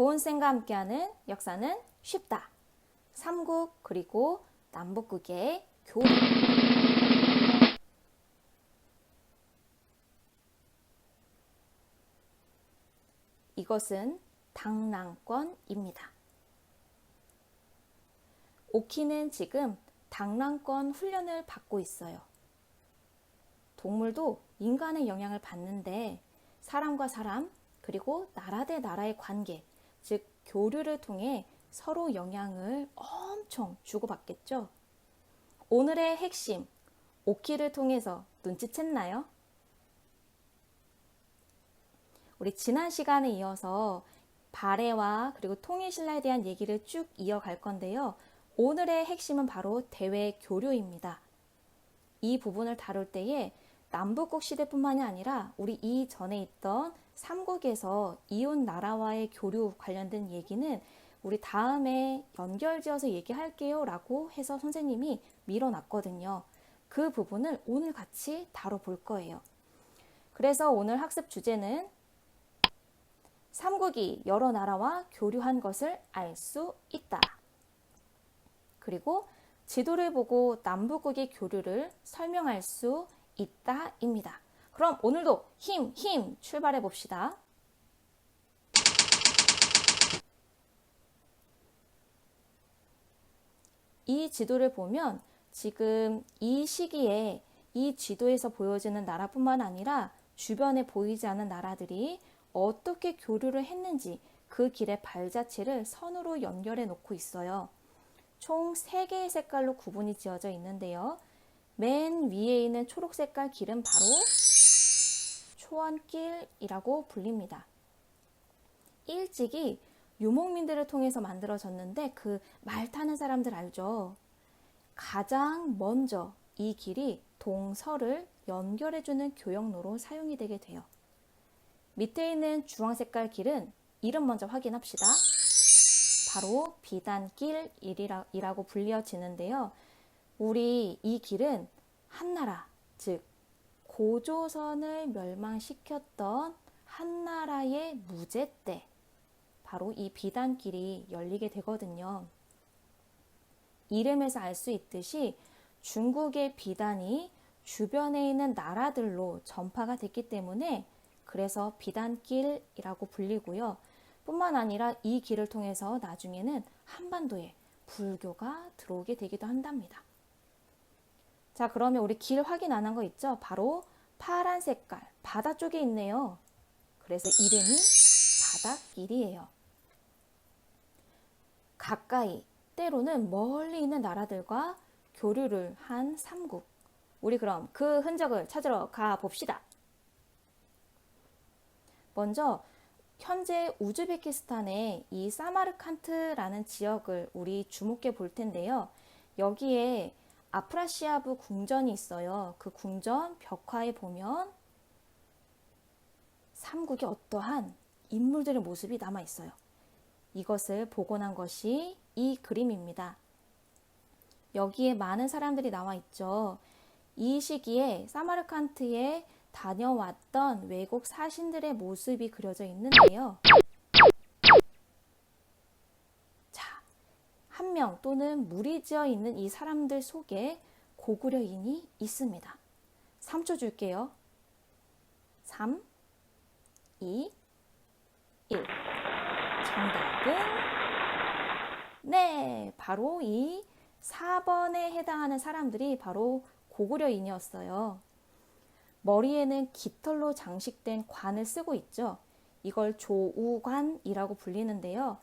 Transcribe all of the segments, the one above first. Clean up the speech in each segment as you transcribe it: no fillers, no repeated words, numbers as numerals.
고은쌤과 함께하는 역사는 쉽다. 삼국 그리고 남북국의 교류. 이것은 당랑권입니다. 오키는 지금 당랑권 훈련을 받고 있어요. 동물도 인간의 영향을 받는데 사람과 사람 그리고 나라 대 나라의 관계, 즉 교류를 통해 서로 영향을 엄청 주고받겠죠. 오늘의 핵심, 오키를 통해서 눈치챘나요? 우리 지난 시간에 이어서 발해와 그리고 통일신라에 대한 얘기를 쭉 이어갈 건데요. 오늘의 핵심은 바로 대외 교류입니다. 이 부분을 다룰 때에 남북국 시대뿐만이 아니라 우리 이전에 있던 삼국에서 이웃 나라와의 교류 관련된 얘기는 우리 다음에 연결지어서 얘기할게요 라고 해서 선생님이 밀어놨거든요. 그 부분을 오늘 같이 다뤄볼 거예요. 그래서 오늘 학습 주제는 삼국이 여러 나라와 교류한 것을 알 수 있다. 그리고 지도를 보고 남북국의 교류를 설명할 수 있다입니다. 그럼 오늘도 힘 출발해 봅시다. 이 지도를 보면 지금 이 시기에 이 지도에서 보여지는 나라뿐만 아니라 주변에 보이지 않는 나라들이 어떻게 교류를 했는지 그 길의 발자취를 선으로 연결해 놓고 있어요. 총 3개의 색깔로 구분이 지어져 있는데요. 맨 위에 있는 초록 색깔 길은 바로 초원길이라고 불립니다. 일찍이 유목민들을 통해서 만들어졌는데 그 말 타는 사람들 알죠? 가장 먼저 이 길이 동서를 연결해주는 교역로로 사용이 되게 돼요. 밑에 있는 주황 색깔 길은 이름 먼저 확인합시다. 바로 비단길이라고 불려지는데요. 우리 이 길은 한나라, 즉 고조선을 멸망시켰던 한나라의 무제 때 바로 이 비단길이 열리게 되거든요. 이름에서 알 수 있듯이 중국의 비단이 주변에 있는 나라들로 전파가 됐기 때문에 그래서 비단길이라고 불리고요. 뿐만 아니라 이 길을 통해서 나중에는 한반도에 불교가 들어오게 되기도 한답니다. 자, 그러면 우리 길 확인 안 한 거 있죠? 바로 파란 색깔, 바다 쪽에 있네요. 그래서 이름이 바닷길이에요. 가까이, 때로는 멀리 있는 나라들과 교류를 한 삼국. 우리 그럼 그 흔적을 찾으러 가봅시다. 먼저 현재 우즈베키스탄의 이 사마르칸트라는 지역을 우리 주목해 볼 텐데요. 여기에 아프라시아브 궁전이 있어요. 그 궁전 벽화에 보면 삼국의 어떠한 인물들의 모습이 남아 있어요. 이것을 복원한 것이 이 그림입니다. 여기에 많은 사람들이 나와 있죠. 이 시기에 사마르칸트에 다녀왔던 외국 사신들의 모습이 그려져 있는데요. 자, 한 명 또는 무리지어 있는 이 사람들 속에 고구려인이 있습니다. 3초 줄게요. 3, 2, 1. 정답은 네, 바로 이 4번에 해당하는 사람들이 바로 고구려인이었어요. 머리에는 깃털로 장식된 관을 쓰고 있죠. 이걸 조우관이라고 불리는데요.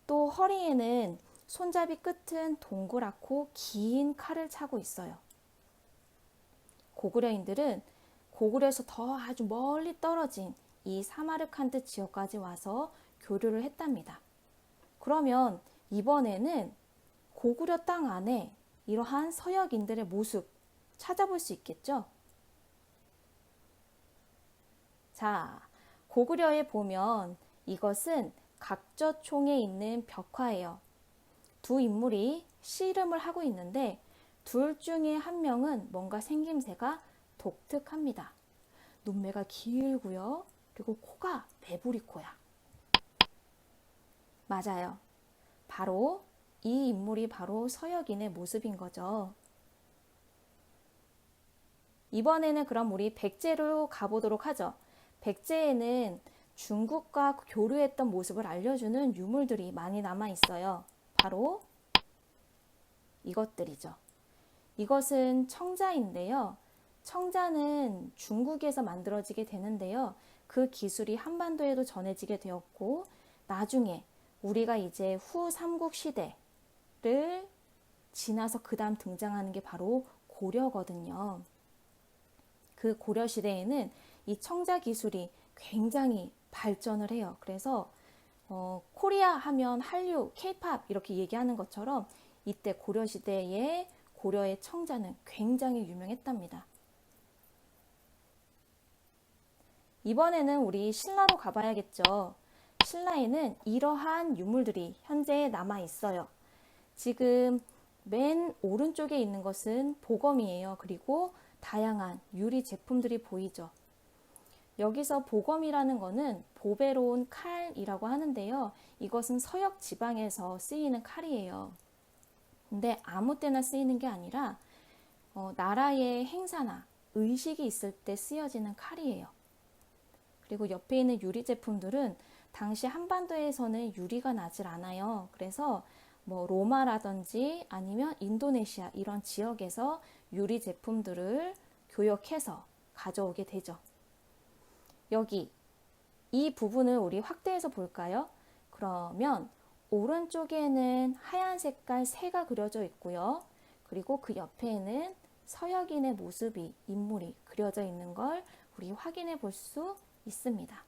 또 허리에는 손잡이 끝은 동그랗고 긴 칼을 차고 있어요. 고구려인들은 고구려에서 더 아주 멀리 떨어진 이 사마르칸트 지역까지 와서 교류를 했답니다. 그러면 이번에는 고구려 땅 안에 이러한 서역인들의 모습 찾아볼 수 있겠죠? 자, 고구려에 보면 이것은 각저총에 있는 벽화예요. 두 인물이 씨름을 하고 있는데 둘 중에 한 명은 뭔가 생김새가 독특합니다. 눈매가 길고요. 그리고 코가 매부리 코야. 맞아요. 바로 이 인물이 바로 서혁인의 모습인 거죠. 이번에는 그럼 우리 백제로 가보도록 하죠. 백제에는 중국과 교류했던 모습을 알려주는 유물들이 많이 남아 있어요. 바로 이것들이죠. 이것은 청자인데요. 청자는 중국에서 만들어지게 되는데요. 그 기술이 한반도에도 전해지게 되었고, 나중에 우리가 이제 후 삼국시대를 지나서 그 다음 등장하는 게 바로 고려거든요. 그 고려시대에는 이 청자 기술이 굉장히 발전을 해요. 그래서 코리아 하면 한류, 케이팝 이렇게 얘기하는 것처럼 이때 고려시대에 고려의 청자는 굉장히 유명했답니다. 이번에는 우리 신라로 가봐야겠죠. 신라에는 이러한 유물들이 현재 남아 있어요. 지금 맨 오른쪽에 있는 것은 보검이에요. 그리고 다양한 유리 제품들이 보이죠. 여기서 보검이라는 것은 보배로운 칼이라고 하는데요. 이것은 서역 지방에서 쓰이는 칼이에요. 근데 아무 때나 쓰이는 게 아니라 나라의 행사나 의식이 있을 때 쓰여지는 칼이에요. 그리고 옆에 있는 유리 제품들은 당시 한반도에서는 유리가 나질 않아요. 그래서 뭐 로마라든지 아니면 인도네시아 이런 지역에서 유리 제품들을 교역해서 가져오게 되죠. 여기 이 부분을 우리 확대해서 볼까요? 그러면 오른쪽에는 하얀 색깔 새가 그려져 있고요. 그리고 그 옆에는 서혁인의 모습이, 인물이 그려져 있는 걸 우리 확인해 볼 수 있습니다.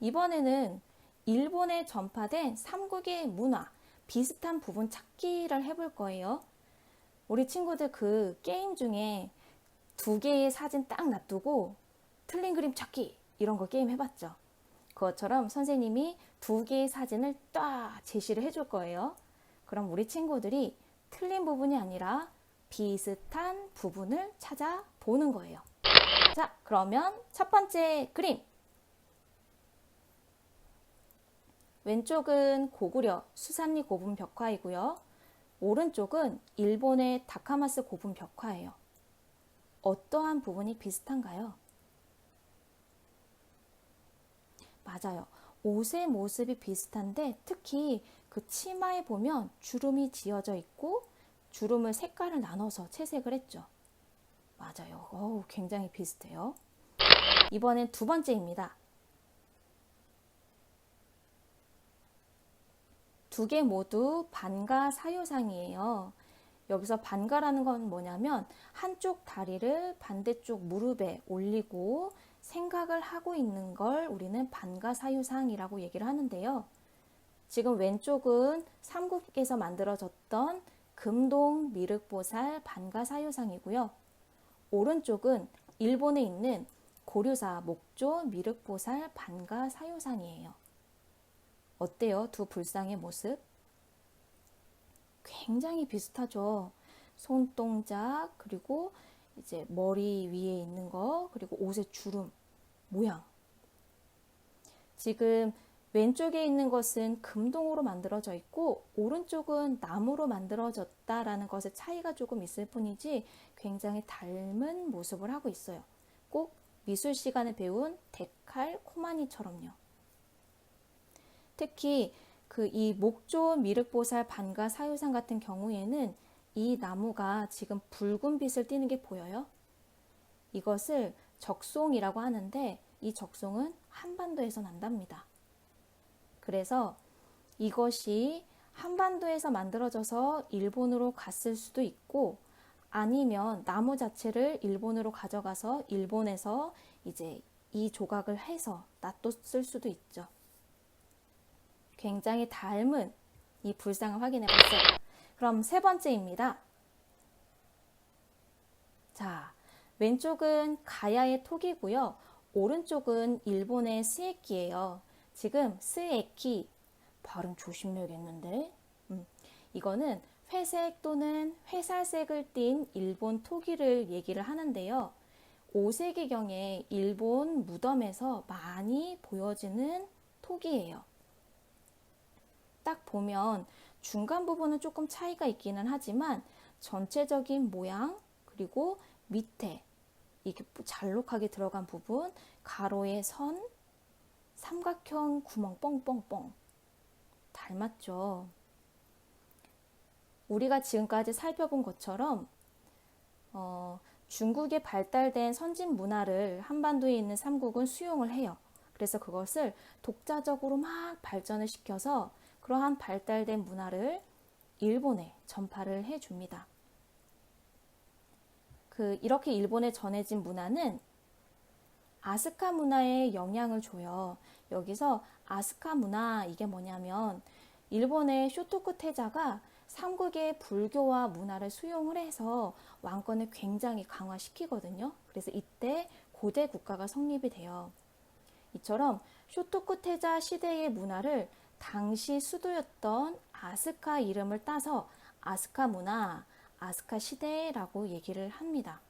이번에는 일본에 전파된 삼국의 문화, 비슷한 부분 찾기를 해볼 거예요. 우리 친구들 그 게임 중에 2개의 사진 딱 놔두고 틀린 그림 찾기 이런 거 게임 해봤죠. 그것처럼 선생님이 2개의 사진을 딱 제시를 해줄 거예요. 그럼 우리 친구들이 틀린 부분이 아니라 비슷한 부분을 찾아보는 거예요. 자, 그러면 첫 번째 그림. 왼쪽은 고구려 수산리 고분 벽화이고요. 오른쪽은 일본의 다카마스 고분 벽화예요. 어떠한 부분이 비슷한가요? 맞아요. 옷의 모습이 비슷한데 특히 그 치마에 보면 주름이 지어져 있고 주름을 색깔을 나눠서 채색을 했죠. 맞아요. 굉장히 비슷해요. 이번엔 두 번째입니다. 2개 모두 반가 사유상이에요. 여기서 반가라는 건 뭐냐면 한쪽 다리를 반대쪽 무릎에 올리고 생각을 하고 있는 걸 우리는 반가 사유상이라고 얘기를 하는데요. 지금 왼쪽은 삼국에서 만들어졌던 금동 미륵보살 반가 사유상이고요. 오른쪽은 일본에 있는 고류사 목조 미륵보살 반가 사유상이에요. 어때요? 두 불상의 모습? 굉장히 비슷하죠. 손동작, 그리고 이제 머리 위에 있는 거, 그리고 옷의 주름, 모양. 지금 왼쪽에 있는 것은 금동으로 만들어져 있고 오른쪽은 나무로 만들어졌다라는 것의 차이가 조금 있을 뿐이지 굉장히 닮은 모습을 하고 있어요. 꼭 미술 시간에 배운 데칼 코마니처럼요. 특히 이 목조 미륵보살 반가 사유상 같은 경우에는 이 나무가 지금 붉은 빛을 띠는 게 보여요. 이것을 적송이라고 하는데 이 적송은 한반도에서 난답니다. 그래서 이것이 한반도에서 만들어져서 일본으로 갔을 수도 있고 아니면 나무 자체를 일본으로 가져가서 일본에서 이제 이 조각을 해서 놔뒀을 수도 있죠. 굉장히 닮은 이 불상을 확인해 봤어요. 그럼 세 번째입니다. 자, 왼쪽은 가야의 톡이고요. 오른쪽은 일본의 스에키예요. 지금 스에키 발음 조심해야겠는데 이거는 회색 또는 회살색을 띤 일본 토기를 얘기를 하는데요. 5세기경에 일본 무덤에서 많이 보여지는 토기예요. 딱 보면 중간 부분은 조금 차이가 있기는 하지만 전체적인 모양, 그리고 밑에 이게 잘록하게 들어간 부분, 가로의 선, 삼각형 구멍 뻥뻥뻥 닮았죠. 우리가 지금까지 살펴본 것처럼 중국의 발달된 선진 문화를 한반도에 있는 삼국은 수용을 해요. 그래서 그것을 독자적으로 막 발전을 시켜서 그러한 발달된 문화를 일본에 전파를 해줍니다. 이렇게 일본에 전해진 문화는 아스카 문화에 영향을 줘요. 여기서 아스카 문화, 이게 뭐냐면 일본의 쇼토쿠 태자가 삼국의 불교와 문화를 수용을 해서 왕권을 굉장히 강화시키거든요. 그래서 이때 고대 국가가 성립이 돼요. 이처럼 쇼토쿠 태자 시대의 문화를 당시 수도였던 아스카 이름을 따서 아스카 문화, 아스카 시대라고 얘기를 합니다.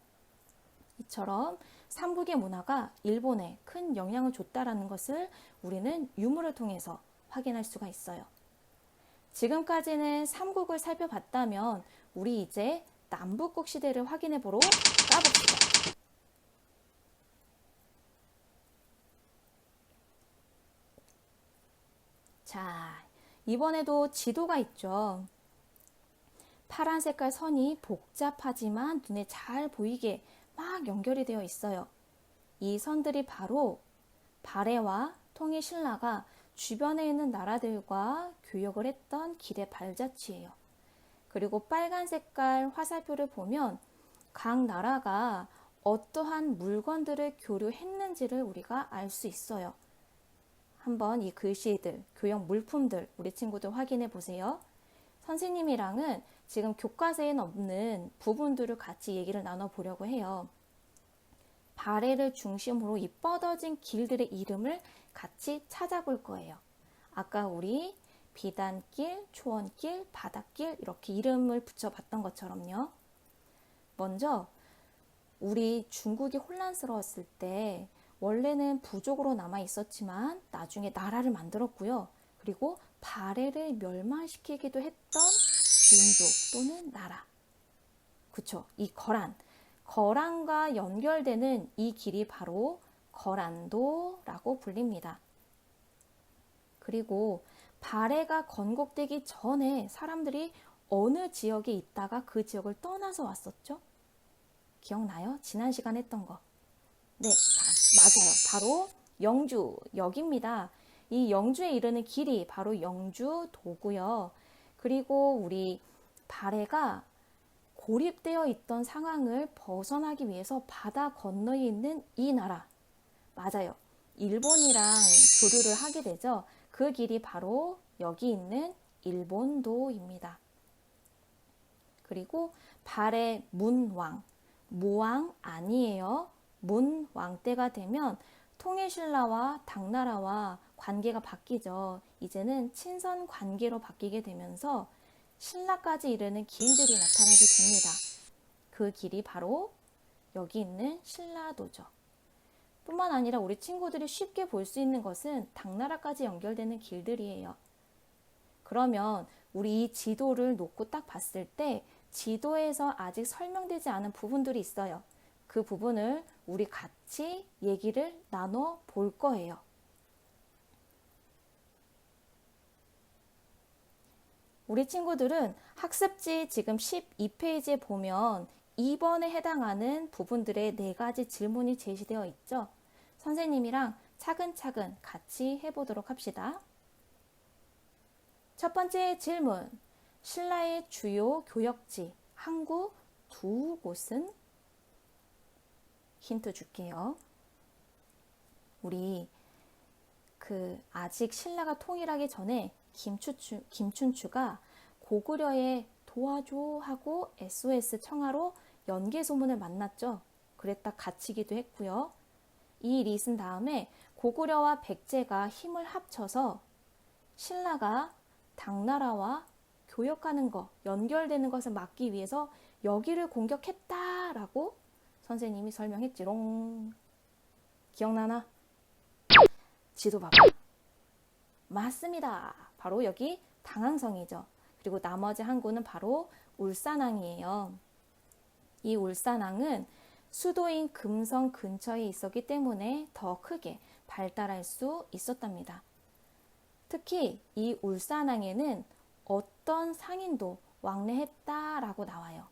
이처럼 삼국의 문화가 일본에 큰 영향을 줬다라는 것을 우리는 유물을 통해서 확인할 수가 있어요. 지금까지는 삼국을 살펴봤다면 우리 이제 남북국 시대를 확인해 보러 가봅시다. 자, 이번에도 지도가 있죠. 파란 색깔 선이 복잡하지만 눈에 잘 보이게 막 연결이 되어 있어요. 이 선들이 바로 발해와 통일 신라가 주변에 있는 나라들과 교역을 했던 길의 발자취예요. 그리고 빨간 색깔 화살표를 보면 각 나라가 어떠한 물건들을 교류했는지를 우리가 알 수 있어요. 한번 이 글씨들, 교역 물품들 우리 친구들 확인해 보세요. 선생님이랑은 지금 교과서에는 없는 부분들을 같이 얘기를 나눠보려고 해요. 발해를 중심으로 이 뻗어진 길들의 이름을 같이 찾아볼 거예요. 아까 우리 비단길, 초원길, 바닷길 이렇게 이름을 붙여봤던 것처럼요. 먼저 우리 중국이 혼란스러웠을 때 원래는 부족으로 남아 있었지만 나중에 나라를 만들었고요. 그리고 발해를 멸망시키기도 했던 민족 또는 나라. 그쵸? 이 거란과 연결되는 이 길이 바로 거란도라고 불립니다. 그리고 발해가 건국되기 전에 사람들이 어느 지역에 있다가 그 지역을 떠나서 왔었죠? 기억나요? 지난 시간에 했던 거. 네, 맞아요. 바로 영주, 여기입니다. 이 영주에 이르는 길이 바로 영주도고요. 그리고 우리 발해가 고립되어 있던 상황을 벗어나기 위해서 바다 건너에 있는 이 나라. 맞아요. 일본이랑 교류를 하게 되죠. 그 길이 바로 여기 있는 일본도입니다. 그리고 발해 문왕, 모왕 아니에요. 문왕 때가 되면 통일신라와 당나라와 관계가 바뀌죠. 이제는 친선 관계로 바뀌게 되면서 신라까지 이르는 길들이 나타나게 됩니다. 그 길이 바로 여기 있는 신라도죠. 뿐만 아니라 우리 친구들이 쉽게 볼 수 있는 것은 당나라까지 연결되는 길들이에요. 그러면 우리 이 지도를 놓고 딱 봤을 때 지도에서 아직 설명되지 않은 부분들이 있어요. 그 부분을 우리 같이 얘기를 나눠 볼 거예요. 우리 친구들은 학습지 지금 12페이지에 보면 2번에 해당하는 부분들의 4가지 질문이 제시되어 있죠. 선생님이랑 차근차근 같이 해보도록 합시다. 첫 번째 질문. 신라의 주요 교역지, 항구 2곳은? 힌트 줄게요. 우리 아직 신라가 통일하기 전에 김춘추가 고구려에 도와줘 하고 SOS 청하로 연개소문을 만났죠. 그랬다 갇히기도 했고요. 이 일이 있은 다음에 고구려와 백제가 힘을 합쳐서 신라가 당나라와 교역하는 것, 연결되는 것을 막기 위해서 여기를 공격했다라고 선생님이 설명했지롱. 기억나나? 지도 봐봐. 맞습니다. 바로 여기 당항성이죠. 그리고 나머지 항구는 바로 울산항이에요. 이 울산항은 수도인 금성 근처에 있었기 때문에 더 크게 발달할 수 있었답니다. 특히 이 울산항에는 어떤 상인도 왕래했다라고 나와요.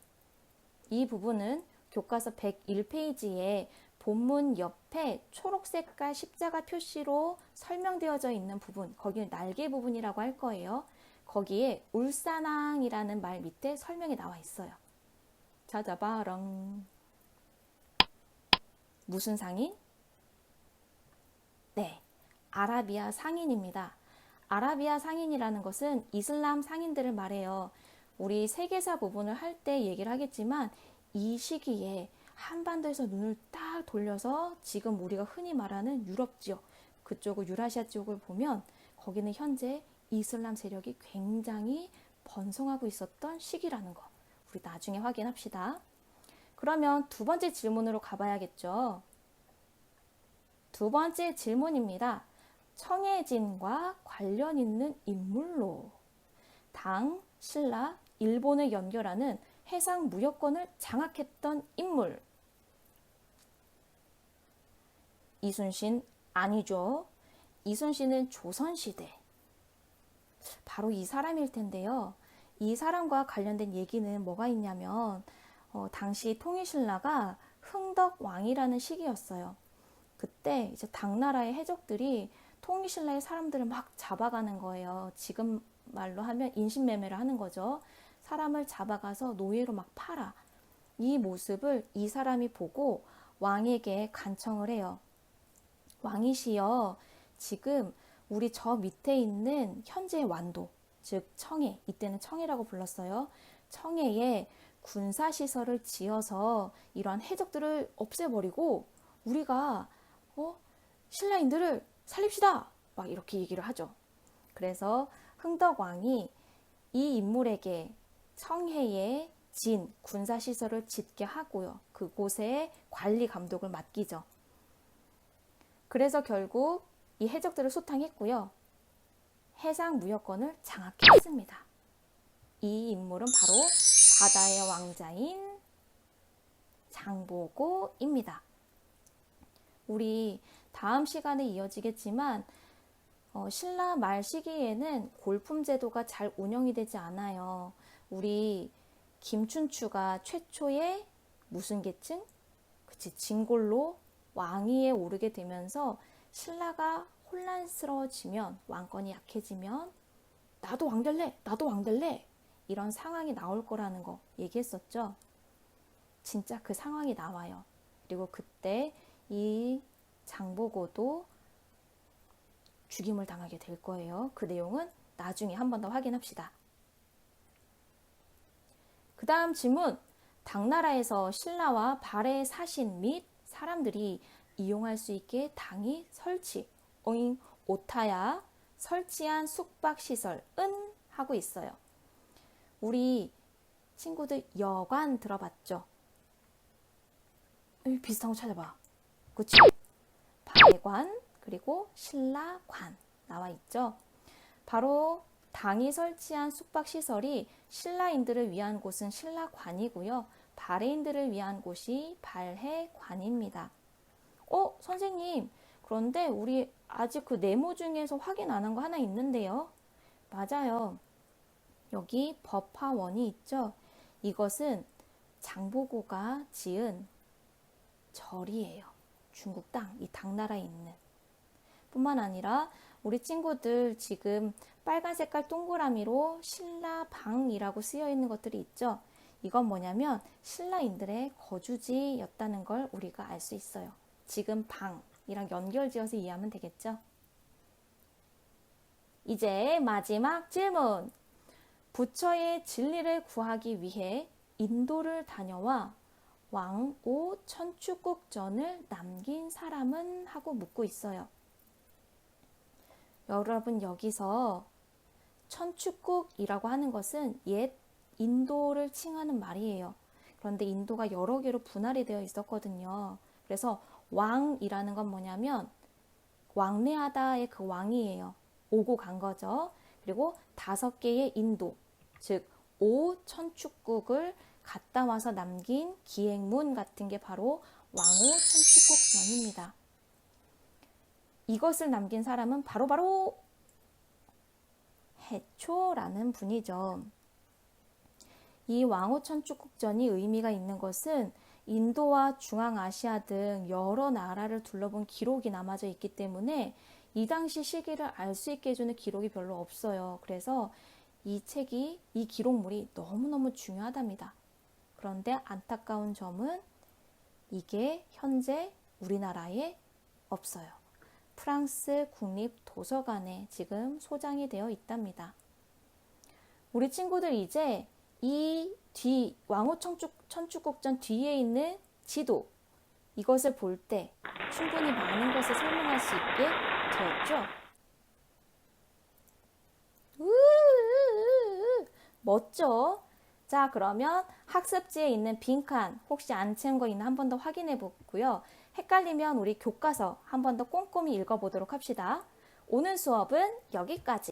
이 부분은 교과서 101페이지에 본문 옆에 초록색깔 십자가 표시로 설명되어져 있는 부분, 거기는 날개 부분이라고 할 거예요. 거기에 울산항이라는 말 밑에 설명이 나와 있어요. 찾아봐랑. 무슨 상인? 네, 아라비아 상인입니다. 아라비아 상인이라는 것은 이슬람 상인들을 말해요. 우리 세계사 부분을 할 때 얘기를 하겠지만 이 시기에 한반도에서 눈을 딱 돌려서 지금 우리가 흔히 말하는 유럽 지역, 그쪽을 유라시아 지역을 보면 거기는 현재 이슬람 세력이 굉장히 번성하고 있었던 시기라는 거. 우리 나중에 확인합시다. 그러면 두 번째 질문으로 가봐야겠죠. 두 번째 질문입니다. 청해진과 관련 있는 인물로 당, 신라, 일본을 연결하는 해상 무역권을 장악했던 인물. 이순신 아니죠. 이순신은 조선시대. 바로 이 사람일 텐데요. 이 사람과 관련된 얘기는 뭐가 있냐면 당시 통일신라가 흥덕왕이라는 시기였어요. 그때 이제 당나라의 해적들이 통일신라의 사람들을 막 잡아가는 거예요. 지금 말로 하면 인신매매를 하는 거죠. 사람을 잡아가서 노예로 막 팔아. 이 모습을 이 사람이 보고 왕에게 간청을 해요. 왕이시여, 지금 우리 저 밑에 있는 현재의 완도, 즉 청해, 이때는 청해라고 불렀어요. 청해에 군사시설을 지어서 이러한 해적들을 없애버리고 우리가 신라인들을 살립시다. 막 이렇게 얘기를 하죠. 그래서 흥덕왕이 이 인물에게 청해에 진 군사시설을 짓게 하고요. 그곳에 관리 감독을 맡기죠. 그래서 결국 이 해적들을 소탕했고요. 해상 무역권을 장악했습니다. 이 인물은 바로 바다의 왕자인 장보고입니다. 우리 다음 시간에 이어지겠지만 신라 말 시기에는 골품 제도가 잘 운영이 되지 않아요. 우리 김춘추가 최초의 무슨 계층? 그치, 진골로 왕위에 오르게 되면서 신라가 혼란스러워지면, 왕권이 약해지면 나도 왕 될래, 나도 왕 될래, 이런 상황이 나올 거라는 거 얘기했었죠. 진짜 그 상황이 나와요. 그리고 그때 이 장보고도 죽임을 당하게 될 거예요. 그 내용은 나중에 한 번 더 확인합시다. 그 다음 질문. 당나라에서 신라와 발해 사신 및 사람들이 이용할 수 있게 당이 설치, 오타야 설치한 숙박시설은 하고 있어요. 우리 친구들 여관 들어봤죠? 비슷한 거 찾아봐. 그치? 발해관 그리고 신라관 나와 있죠. 바로 당이 설치한 숙박시설이 신라인들을 위한 곳은 신라관이고요. 발해인들을 위한 곳이 발해관입니다. 선생님, 그런데 우리 아직 그 네모 중에서 확인 안 한 거 하나 있는데요. 맞아요. 여기 법화원이 있죠. 이것은 장보고가 지은 절이에요. 중국 땅, 이 당나라에 있는. 뿐만 아니라 우리 친구들 지금 빨간 색깔 동그라미로 신라방이라고 쓰여 있는 것들이 있죠. 이건 뭐냐면 신라인들의 거주지였다는 걸 우리가 알 수 있어요. 지금 방이랑 연결지어서 이해하면 되겠죠. 이제 마지막 질문. 부처의 진리를 구하기 위해 인도를 다녀와 왕오 천축국전을 남긴 사람은? 하고 묻고 있어요. 여러분, 여기서 천축국이라고 하는 것은 옛 인도를 칭하는 말이에요. 그런데 인도가 여러 개로 분할이 되어 있었거든요. 그래서 왕이라는 건 뭐냐면 왕래하다의 그 왕이에요. 오고 간 거죠. 그리고 5개의 인도, 즉 5천축국을 갔다 와서 남긴 기행문 같은 게 바로 왕오천축국전입니다. 이것을 남긴 사람은 바로 해초라는 분이죠. 이 왕오천축국전이 의미가 있는 것은 인도와 중앙아시아 등 여러 나라를 둘러본 기록이 남아져 있기 때문에 이 당시 시기를 알 수 있게 해주는 기록이 별로 없어요. 그래서 이 책이, 이 기록물이 너무너무 중요하답니다. 그런데 안타까운 점은 이게 현재 우리나라에 없어요. 프랑스 국립도서관에 지금 소장이 되어 있답니다. 우리 친구들 이제 이 왕오천축국전 뒤에 있는 지도, 이것을 볼 때 충분히 많은 것을 설명할 수 있게 되었죠. 멋져. 자, 그러면 학습지에 있는 빈칸 혹시 안 채운 거 있나 한 번 더 확인해 보고요. 헷갈리면 우리 교과서 한 번 더 꼼꼼히 읽어보도록 합시다. 오늘 수업은 여기까지.